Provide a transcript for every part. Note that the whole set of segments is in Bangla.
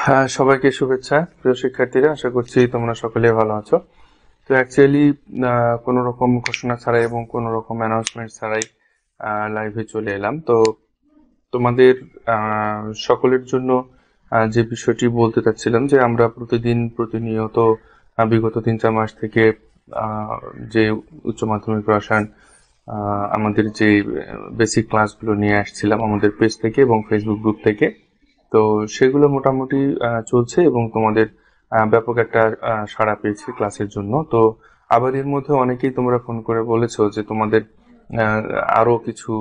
হ্যাঁ, সবাইকে শুভেচ্ছা। প্রিয় শিক্ষার্থীরা, আশা করছি তোমরা সকলে ভালো আছো। তো অ্যাকচুয়ালি কোনো রকম ঘোষণা ছাড়াই এবং কোনো রকম অ্যানাউন্সমেন্ট ছাড়াই লাইভে চলে এলাম। তো তোমাদের সকলের জন্য যে বিষয়টি বলতে চাচ্ছিলাম যে আমরা প্রতিনিয়ত বিগত 3-4 মাস থেকে যে উচ্চ মাধ্যমিক রসায়ন আমাদের যে বেসিক ক্লাসগুলো নিয়ে আসছিলাম আমাদের পেজ থেকে এবং ফেসবুক গ্রুপ থেকে, তো সেগুলো মোটামুটি চলছে এবং তোমাদের ব্যাপক একটা সাড়া পেয়েছি ক্লাসের জন্য। তো আবার এর মধ্যে অনেকেই তোমরা ফোন করে বলেছো যে তোমাদের আরো কিছু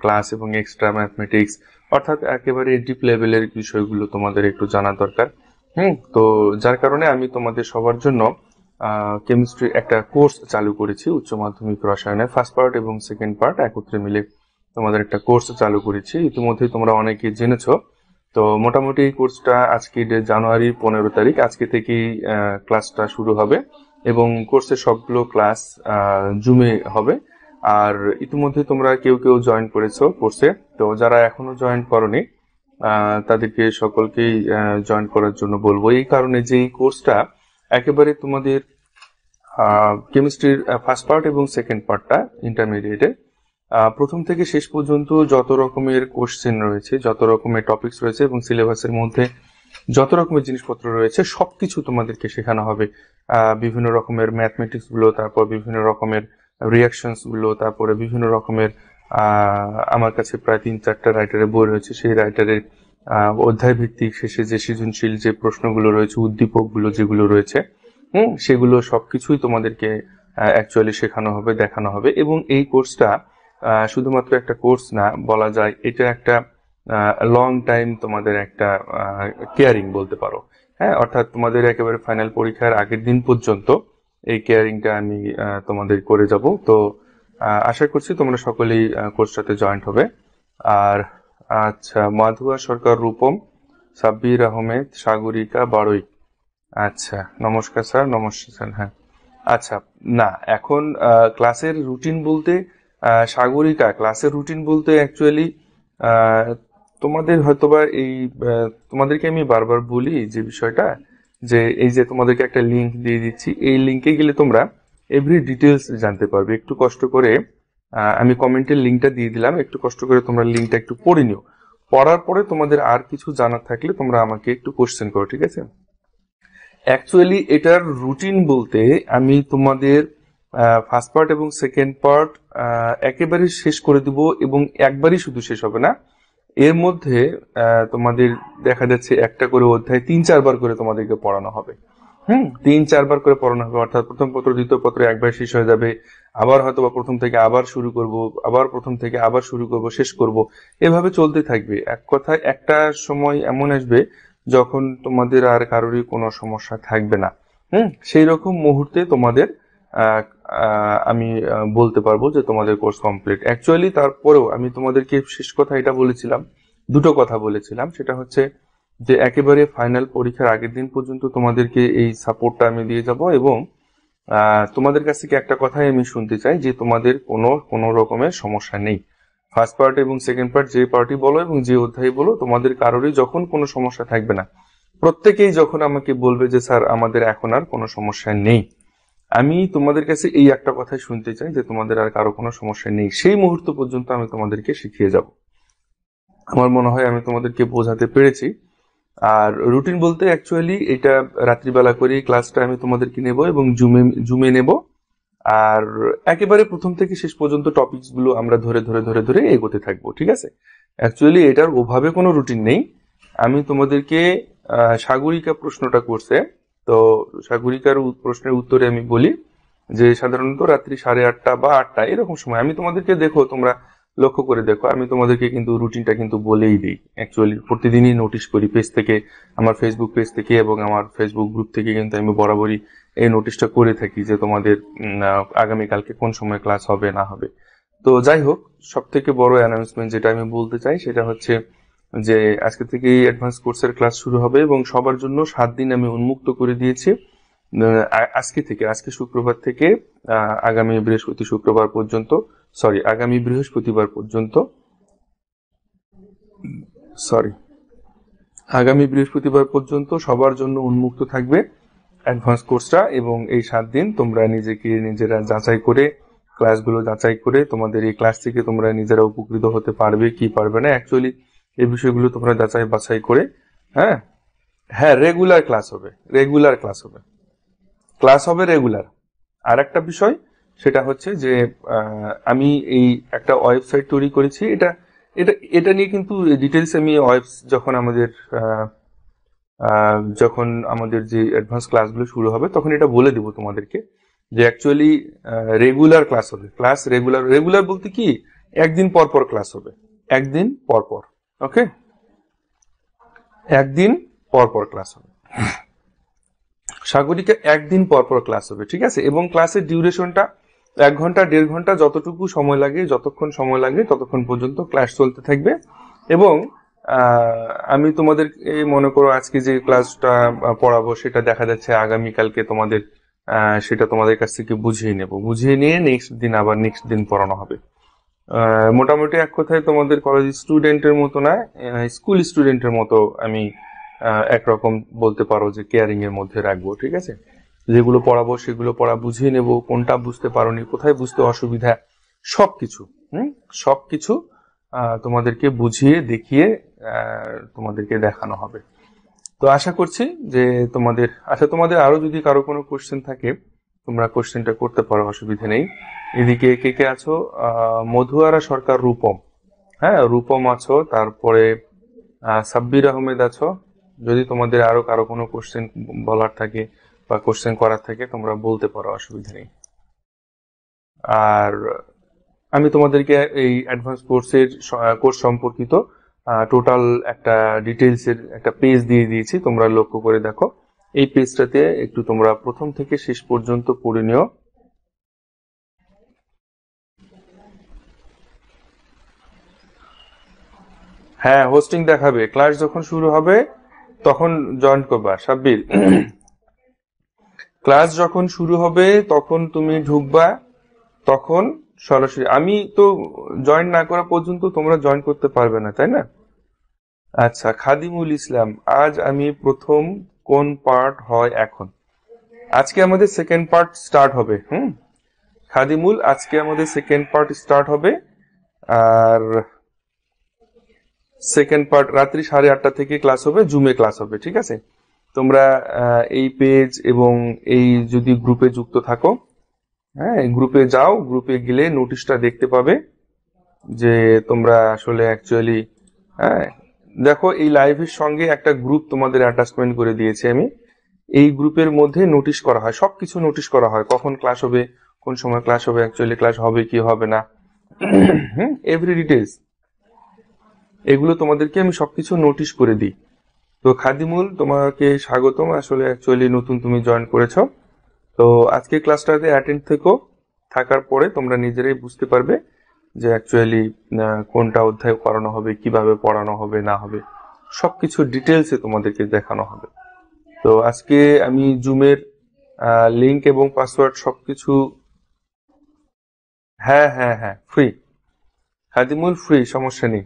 ক্লাস এবং এক্সট্রা ম্যাথমেটিক্স, অর্থাৎ একেবারে ডিপ লেভেলের বিষয়গুলো তোমাদের একটু জানা দরকার। তো যার কারণে আমি তোমাদের সবার জন্য কেমিস্ট্রি একটা কোর্স চালু করেছি, উচ্চ মাধ্যমিক রসায়নের ফার্স্ট পার্ট এবং সেকেন্ড পার্ট একত্রে মিলে তোমাদের একটা কোর্স চালু করেছি। ইতিমধ্যে তোমরা অনেকে জেনেছো। তো মোটামুটি এই কোর্সটা আজকে জানুয়ারির 15 তারিখ আজকে থেকেই ক্লাসটা শুরু হবে এবং কোর্সের সবগুলো ক্লাস জুমে হবে। আর ইতিমধ্যে তোমরা কেউ কেউ জয়েন করেছো কোর্সে, তো যারা এখনো জয়েন করনি তাদেরকে সকলকেই জয়েন করার জন্য বলবো, এই কারণে যে এই কোর্সটা একেবারে তোমাদের কেমিস্ট্রির ফার্স্ট পার্ট এবং সেকেন্ড পার্টটা ইন্টারমিডিয়েটে প্রথম থেকে শেষ পর্যন্ত যত রকমের কোশ্চেন রয়েছে, যত রকমের টপিকস রয়েছে এবং সিলেবাসের মধ্যে যত রকমের জিনিসপত্র রয়েছে সবকিছু তোমাদেরকে শেখানো হবে। বিভিন্ন রকমের ম্যাথমেটিক্স গুলো, তারপর বিভিন্ন রকমের রিয়াকশনস গুলো, তারপরে বিভিন্ন রকমের আমার কাছে প্রায় 3-4টা রাইটারের বই রয়েছে, সেই রাইটারের অধ্যায় ভিত্তিক শেষে যে সৃজনশীল যে প্রশ্নগুলো রয়েছে, উদ্দীপক গুলো যেগুলো রয়েছে, সেগুলো সবকিছুই তোমাদেরকে অ্যাকচুয়ালি শেখানো হবে, দেখানো হবে। এবং এই কোর্সটা শুধুমাত্র একটা কোর্স না, বলা যায় এটা একটা লং টাইম তোমাদের একটা কেয়ারিং বলতে পারো। হ্যাঁ, অর্থাৎ তোমাদের একেবারে ফাইনাল পরীক্ষার আগের দিন পর্যন্ত এই কেয়ারিংটা আমি তোমাদের করে যাব। তো আশা করছি তোমরা সকলেই কোর্সটাতে জয়েন্ট হবে। আর আচ্ছা, মাধুয়া সরকার, রূপম, সাব্বির আহমেদ, সাগরিকা, বারুই। আচ্ছা, নমস্কার স্যার। নমস্কার স্যার। হ্যাঁ, আচ্ছা। না, এখন ক্লাসের রুটিন বলতে সাগরিকা, ক্লাসের রুটিন বলতে অ্যাকচুয়ালি তোমাদের হয়তোবা এই তোমাদেরকে আমি বারবার বলি যে বিষয়টা, যে এই যে তোমাদেরকে একটা লিংক দিয়ে দিচ্ছি, এই লিংকে গেলে তোমরা এভরি ডিটেলস জানতে পারবে। একটু কষ্ট করে আমি কমেন্টের লিংকটা দিয়ে দিলাম, একটু কষ্ট করে তোমরা লিংকটা একটু পড়ে নিও। পড়ার পরে তোমাদের আর কিছু জানার থাকলে তোমরা আমাকে একটু কোশ্চেন করো, ঠিক আছে? অ্যাকচুয়ালি এটার রুটিন বলতে আমি তোমাদের ফার্স্ট পার্ট এবং সেকেন্ড পার্ট একেবারে শেষ করে দিব এবং একবারই শুধু শেষ হবে না, এর মধ্যে তোমাদের দেখা যাচ্ছে একটা করে অধ্যায় 3-4 বার করে তোমাদেরকে পড়ানো হবে। 3-4 বার করে পড়ানো হবে, অর্থাৎ প্রথম পত্র দ্বিতীয় পত্র একবার শেষ হয়ে যাবে, আবার হয়তো বা প্রথম থেকে আবার শুরু করব, আবার প্রথম থেকে আবার শুরু করব, শেষ করব, এভাবে চলতে থাকবে। এক কথায় একটা সময় এমন আসবে যখন তোমাদের আর কারোরই কোনো সমস্যা থাকবে না। সেই রকম মুহূর্তে তোমাদের আমি বলতে পারবো যে তোমাদের কোর্স কমপ্লিট। অ্যাকচুয়ালি তারপরেও আমি তোমাদেরকে শেষ কথা এটা বলেছিলাম, দুটো কথা বলেছিলাম। সেটা হচ্ছে যে একেবারে ফাইনাল পরীক্ষার আগের দিন পর্যন্ত তোমাদেরকে এই সাপোর্টটা আমি দিয়ে যাব এবং তোমাদের কাছ থেকে একটা কথাই আমি শুনতে চাই যে তোমাদের কোনো রকমের সমস্যা নেই। ফার্স্ট পার্ট এবং সেকেন্ড পার্ট যে পার্টি বলো এবং যে অধ্যায় বলো, তোমাদের কারোরই যখন কোনো সমস্যা থাকবে না, প্রত্যেকেই যখন আমাকে বলবে যে স্যার আমাদের এখন আর কোনো সমস্যা নেই, আমি তোমাদের কাছে এই একটা কথাই শুনতে চাই যে তোমাদের আর কারো কোনো সমস্যা নেই, সেই মুহূর্ত পর্যন্ত আমি তোমাদেরকে শিখিয়ে যাব। আমার মনে হয় আমি তোমাদেরকে বোঝাতে পেরেছি। আর রুটিন বলতে অ্যাকচুয়ালি এটা রাত্রিবেলা করে ক্লাসটা আমি তোমাদেরকে নেব এবং জুমে নেব। আর একেবারে প্রথম থেকে শেষ পর্যন্ত টপিকস গুলো আমরা ধরে ধরে ধরে ধরে এগোতে থাকবো, ঠিক আছে? অ্যাকচুয়ালি এটার ওভাবে কোনো রুটিন নেই। আমি তোমাদেরকে সাগরিকা প্রশ্নটা করছে, তো সাগরিকার প্রশ্নের উত্তরে আমি বলি যে সাধারণত রাত্রি 8:30 বা 8টা এরকম সময় আমি তোমাদেরকে, দেখো তোমরা লক্ষ্য করে দেখো, আমি তোমাদেরকে কিন্তু রুটিনটা কিন্তু বলেই দিই। অ্যাকচুয়ালি প্রতিদিনই নোটিশ করি পেজ থেকে, আমার ফেসবুক পেজ থেকে এবং আমার ফেসবুক গ্রুপ থেকে কিন্তু আমি বরাবরই এই নোটিশটা করে থাকি যে তোমাদের আগামীকালকে কোন সময় ক্লাস হবে না হবে। তো যাই হোক, সব থেকে বড় অ্যানাউন্সমেন্ট যেটা আমি বলতে চাই সেটা হচ্ছে যে আজকে থেকে অ্যাডভান্স কোর্সের ক্লাস শুরু হবে এবং সবার জন্য 7 দিন আমি উন্মুক্ত করে দিয়েছি। আজকে শুক্রবার থেকে আগামী বৃহস্পতিবার পর্যন্ত, আগামী বৃহস্পতিবার পর্যন্ত সবার জন্য উন্মুক্ত থাকবে অ্যাডভান্স কোর্সটা, এবং এই 7 দিন তোমরা নিজেরা যাচাই করে, ক্লাসগুলো যাচাই করে, তোমাদের এই ক্লাস থেকে তোমরা নিজেরা উপকৃত হতে পারবে কি পারবে না, অ্যাকচুয়ালি এই বিষয়গুলো তোমরা যাচাই বাছাই করে, হ্যাঁ হ্যাঁ রেগুলার ক্লাস হবে, রেগুলার। আর একটা বিষয় সেটা হচ্ছে যে আমি এই একটা ওয়েবসাইট তৈরি করেছি, এটা এটা এটা নিয়ে কিন্তু ডিটেলস আমি যখন আমাদের যে অ্যাডভান্স ক্লাসগুলো শুরু হবে তখন এটা বলে দেবো তোমাদেরকে, যে অ্যাকচুয়ালি রেগুলার ক্লাস হবে। রেগুলার বলতে কি, একদিন পর পর ক্লাস হবে, একদিন পর পর, ওকে, একদিন পর পর ক্লাস হবে। সাগরিকা একদিন পর পর ক্লাস হবে, ঠিক আছে। এবং ক্লাসের ডিউরেশনটা 1 ঘন্টা 1.5 ঘন্টা যতটুকু সময় লাগে, যতক্ষণ সময় লাগে ততক্ষণ পর্যন্ত ক্লাস চলতে থাকবে। এবং আমি তোমাদের মনে করো আজকে যে ক্লাসটা পড়াবো সেটা দেখা যাচ্ছে আগামীকালকে তোমাদের সেটা তোমাদের কাছ থেকে বুঝিয়ে নিয়ে নেক্সট দিন পড়ানো হবে। মোটামুটি এক কথায় তোমাদের কলেজ স্টুডেন্টের মতো না, স্কুল স্টুডেন্টের মতো আমি একরকম বলতে পারো যে কেয়ারিং এর মধ্যে রাখবো, ঠিক আছে। যেগুলো পড়াবো সেগুলো বুঝিয়ে নেব, কোনটা বুঝতে পারোনি, কোথায় বুঝতে অসুবিধা, সবকিছু তোমাদেরকে বুঝিয়ে দেখিয়ে তোমাদেরকে দেখানো হবে। তো আশা করছি যে তোমাদের আরো যদি কারো কোনো কোশ্চেন থাকে তোমরা কোশ্চেনটা করতে পারো, অসুবিধা নেই। এদিকে কে আছো? মধুয়ারা সরকার, রূপম আছো, তারপরে সাব্বির আহমেদ আছো। যদি তোমাদের আরো কারো কোনো কোশ্চেন বলার থাকে বা কোশ্চেন করার থাকে তোমরা বলতে পারো, অসুবিধা নেই। আর আমি তোমাদেরকে এই অ্যাডভান্স কোর্স সম্পর্কিত টোটাল একটা ডিটেলসের একটা পেজ দিয়ে দিয়েছি, তোমরা লক্ষ্য করে দেখো। এই পেজটাতে একটু তোমরা প্রথম থেকে শেষ পর্যন্ত পড়ে নিও। হ্যাঁ, হোস্টিং দেখাবে, ক্লাস যখন শুরু হবে তখন জয়েন করবা সাব্বির। ক্লাস যখন শুরু হবে তখন তুমি ঢুকবা, তখন সরাসরি। আমি তো জয়েন না করা পর্যন্ত তোমরা জয়েন করতে পারবে না, তাই না? আচ্ছা, খাদিমুল ইসলাম, আজ আমি প্রথম কোন পার্ট হয় এখন? আজকে আমাদের সেকেন্ড পার্ট স্টার্ট হবে। খাদিমুল, আজকে আমাদের সেকেন্ড পার্ট স্টার্ট হবে। আর সেকেন্ড পার্ট রাত্রি 8:30 থেকে ক্লাস হবে, জুমে ক্লাস হবে, ঠিক আছে। তোমরা এই পেজ এবং এই যদি গ্রুপে যুক্ত থাকো, হ্যাঁ গ্রুপে যাও, গ্রুপে গেলে নোটিশটা দেখতে পাবে যে তোমরা আসলে অ্যাকচুয়ালি, হ্যাঁ দেখো এই লাইভের সঙ্গে একটা গ্রুপ তোমাদের অ্যাটাচমেন্ট করে দিয়েছি আমি। এই গ্রুপের মধ্যে নোটিশ করা হয়, সবকিছু নোটিশ করা হয়, কখন ক্লাস হবে, কোন সময় ক্লাস হবে, অ্যাকচুয়ালি ক্লাস হবে কি হবে না, এভরি ডিটেলস এগুলো তোমাদেরকে আমি সবকিছু নোটিশ করে দিই। তো খাদিমুল, তোমাকে স্বাগতম, আসলে অ্যাকচুয়ালি নতুন তুমি জয়েন করেছো। তো আজকে ক্লাসটাতে অ্যাটেন্ড থাকার পরে তোমরা নিজেরাই বুঝতে পারবে যে অ্যাকচুয়ালি কোনটা অধ্যায় করানো হবে, কিভাবে পড়ানো হবে না হবে, সবকিছু ডিটেলসে তোমাদেরকে দেখানো হবে। তো আজকে আমি জুমের লিংক এবং পাসওয়ার্ড সবকিছু, হ্যাঁ ফ্রি খাদিমুল, ফ্রি, সমস্যা নেই,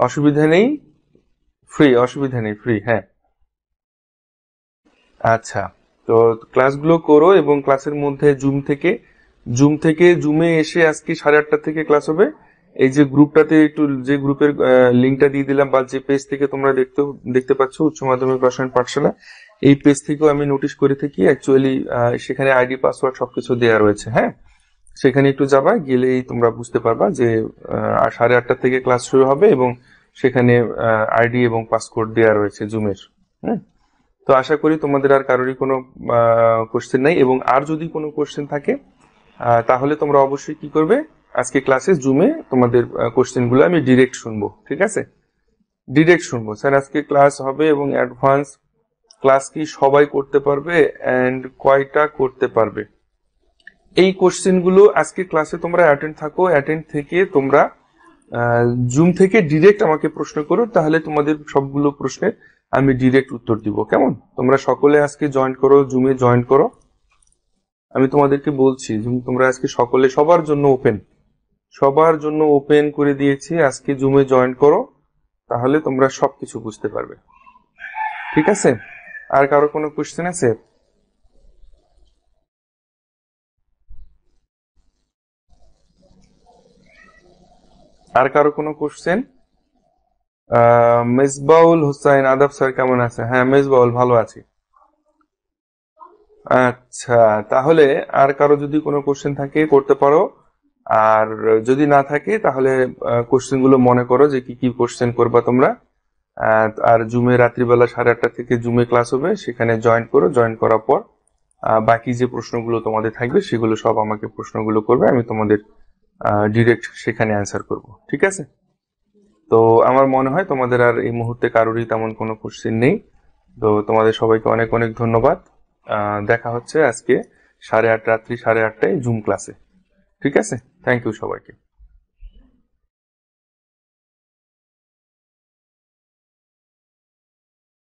অসুবিধা নেই, ফ্রি, হ্যাঁ। আচ্ছা, তো ক্লাসগুলো করো এবং ক্লাসের মধ্যে জুমে এসে আজকে 8:30 থেকে ক্লাস হবে। এই যে গ্রুপটাতে যে গ্রুপের লিঙ্কটা দিয়ে দিলাম বা যে পেজ থেকে তোমরা দেখতে পাচ্ছ উচ্চ মাধ্যমিক রসায়ন পাঠশালা, এই পেজ থেকেও আমি নোটিশ করে থাকি। অ্যাকচুয়ালি সেখানে আইডি পাসওয়ার্ড সবকিছু দেওয়া রয়েছে, হ্যাঁ সেখানে একটু যাবা, গেলেই তোমরা বুঝতে পারবা যে 8:30 থেকে ক্লাস শুরু হবে এবং সেখানে আইডি এবং পাসকোড দেওয়া রয়েছে জুমের। তো আশা করি তোমাদের আর কারোরই কোনো কোশ্চেন নাই, এবং আর যদি কোনো কোশ্চেন থাকে তাহলে তোমরা অবশ্যই কি করবে, আজকে ক্লাসে জুমে তোমাদের কোশ্চেনগুলো আমি ডিরেক্ট শুনবো, ঠিক আছে, ডিরেক্ট শুনবো। স্যার আজকে ক্লাস হবে এবং অ্যাডভান্স ক্লাস কি সবাই করতে পারবে এন্ড কয়টা করতে পারবে? এই কোশ্চেনগুলো আজকে ক্লাসে তোমরা অ্যাটেন্ড থেকে তোমরা জুম থেকে ডিরেক্ট আমাকে প্রশ্ন করো, তাহলে তোমাদের সবগুলো প্রশ্নের আমি ডিরেক্ট উত্তর দিব, কেমন? তোমরা সকলে আজকে জয়েন করো, জুমে জয়েন করো। আমি তোমাদেরকে বলছি তোমরা আজকে সকলে সবার জন্য ওপেন করে দিয়েছি, আজকে জুমে জয়েন করো তাহলে তোমরা সবকিছু বুঝতে পারবে। ঠিক আছে, আর কারো কোনো কোশ্চেন আছে? আর কারো কোনো কোশ্চেন? মেজবাউল হোসাইন, আদাব স্যার, কেমন আছে? হ্যাঁ মেজবাউল, ভালো আছি। আচ্ছা, তাহলে আর কারো যদি কোনো কোশ্চেন থাকে করতে পারো, আর যদি না থাকে তাহলে কোশ্চেন গুলো মনে করো যে কি কি কোশ্চেন করবা তোমরা। আর জুমে রাত্রিবেলা 8:30 থেকে জুমে ক্লাস হবে, সেখানে জয়েন করো। জয়েন করার পর বাকি যে প্রশ্নগুলো তোমাদের থাকবে সেগুলো সব আমাকে প্রশ্নগুলো করবে, আমি তোমাদের ডিরেক্ট সেখানে অ্যান্সার করব। ঠিক আছে? তো আমার মনে হয় তোমাদের আর এই মুহূর্তে কারোরই তেমন কোনো কোশ্চেন নেই। তো তোমাদের সবাইকে অনেক অনেক ধন্যবাদ। দেখা হচ্ছে আজকে 8:30, রাত্রি 8:30টায় জুম ক্লাসে। ঠিক আছে, থ্যাংক ইউ সবাইকে।